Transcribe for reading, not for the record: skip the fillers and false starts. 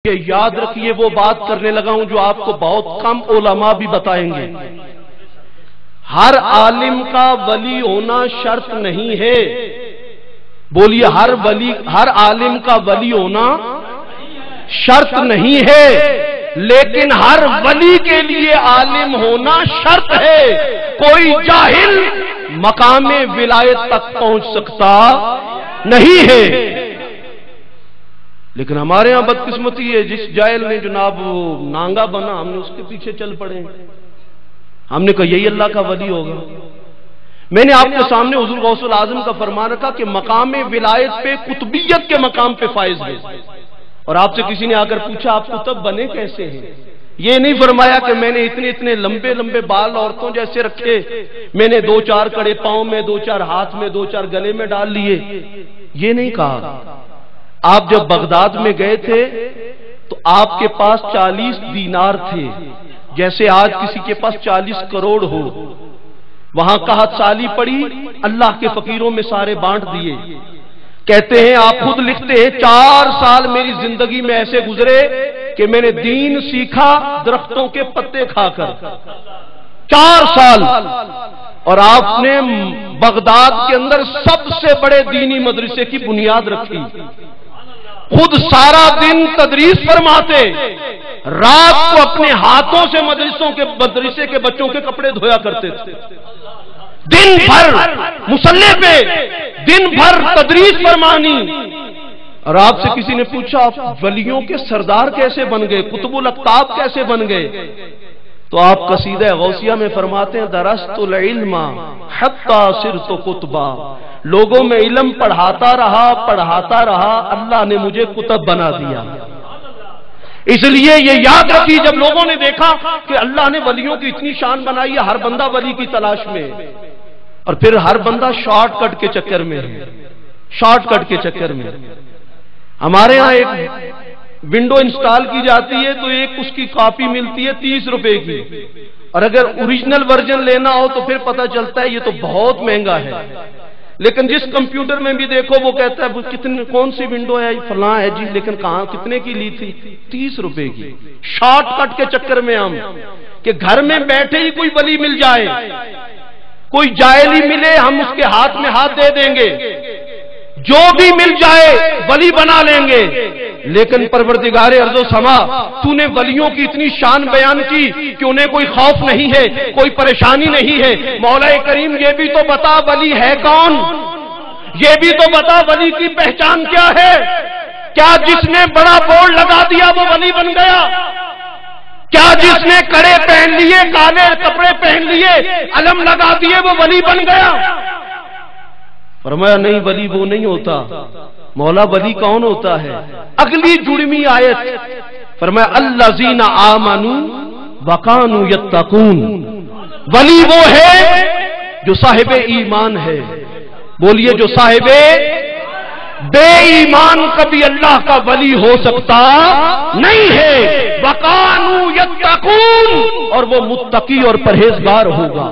یہ یاد رکھیے وہ بات کرنے لگا ہوں جو آپ کو بہت کم علماء بھی بتائیں گے۔ ہر عالم کا ولی ہونا شرط نہیں ہے۔ بولیے ہر عالم کا ولی ہونا شرط نہیں ہے، لیکن ہر ولی کے لیے عالم ہونا شرط ہے۔ کوئی جاہل مقام ولایت تک پہنچ سکتا نہیں ہے۔ لیکن ہمارے ہاں بدقسمتی ہے، جس جاہل نے جناب نانگا بنا ہم نے اس کے پیچھے چل پڑے، ہم نے کہا یہی اللہ کا ولی ہوگا۔ میں نے آپ کے سامنے حضور غوث العظم کا فرمان رکھا کہ مقام ولایت پہ قطبیت کے مقام پہ فائز ہے، اور آپ سے کسی نے آ کر پوچھا آپ قطب بنے کیسے ہیں؟ یہ نہیں فرمایا کہ میں نے اتنے لمبے لمبے بال عورتوں جیسے رکھے، میں نے 2-4 کڑے پاؤں میں، 2-4 ہاتھ میں، 2-4 گلے میں ڈال لیے، یہ نہیں کہا۔ آپ جب بغداد میں گئے تھے تو آپ کے پاس 40 دینار تھے، جیسے آج کسی کے پاس 40 کروڑ ہو۔ وہاں قحط سالی پڑی، اللہ کے فقیروں میں سارے بانٹ دیے۔ کہتے ہیں آپ خود لکھتے ہیں 4 سال میری زندگی میں ایسے گزرے کہ میں نے دین سیکھا درختوں کے پتے کھا کر، 4 سال۔ اور آپ نے بغداد کے اندر سب سے بڑے دینی مدرسے کی بنیاد رکھی، خود سارا دن تدریس فرماتے، رات کو اپنے ہاتھوں سے مدرسے کے بچوں کے کپڑے دھویا کرتے تھے، دن بھر مصلی پہ دن بھر تدریس فرمانی۔ اور آپ سے کسی نے پوچھا آپ ولیوں کے سردار کیسے بن گئے، قطب الاقطاب کیسے بن گئے؟ تو آپ قصیدہ غوثیہ میں فرماتے ہیں درست العلم حتی صرت قطبا، لوگوں میں علم پڑھاتا رہا، اللہ نے مجھے قطب بنا دیا۔ اس لیے یہ یاد رکھی، جب لوگوں نے دیکھا کہ اللہ نے ولیوں کی اتنی شان بنائی ہے، ہر بندہ ولی کی تلاش میں، اور پھر ہر بندہ شارٹ کٹ کے چکر میں ہے، شارٹ کٹ کے چکر میں۔ ہمارے ہاں ایک ونڈو انسٹال کی جاتی ہے تو ایک اس کی کاپی ملتی ہے 30 روپے کی، اور اگر اوریجنل ورژن لینا ہو تو پھر پتہ چلتا ہے یہ تو بہت مہنگا ہے۔ لیکن جس کمپیوٹر میں بھی دیکھو وہ کہتا ہے کون سی ونڈو ہے، فلاں ہے جی، لیکن کہاں کتنے کی لی تھی؟ 30 روپے کی۔ شارٹ کٹ کے چکر میں ہم کہ گھر میں بیٹھے ہی کوئی ولی مل جائے، کوئی جاہل ہی ملے ہم اس کے ہاتھ میں ہاتھ دے دیں گے، جو بھی مل جائے ولی بنا لیں گے۔ لیکن پروردگار ارض و سما تو نے ولیوں کی اتنی شان بیان کی کہ انہیں کوئی خوف نہیں ہے، کوئی پریشانی نہیں ہے۔ مولا کریم یہ بھی تو بتا ولی ہے کون، یہ بھی تو بتا ولی کی پہچان کیا ہے؟ کیا جس نے بڑا بورڈ لگا دیا وہ ولی بن گیا؟ کیا جس نے کڑے پہن لیے، کالے کپڑے پہن لیے، علم لگا دیے وہ ولی بن گیا؟ فرمایا نہیں، ولی وہ نہیں ہوتا۔ مولا ولی کون ہوتا ہے؟ اگلی جڑمی آیت فرمایا الذین آمنوا وکانوا یتقون، ولی وہ ہے جو صاحب ایمان ہے۔ بولیے جو صاحب بے ایمان کبھی اللہ کا ولی ہو سکتا نہیں ہے۔ وکانوا یتقون، اور وہ متقی اور پرہیزگار ہوگا۔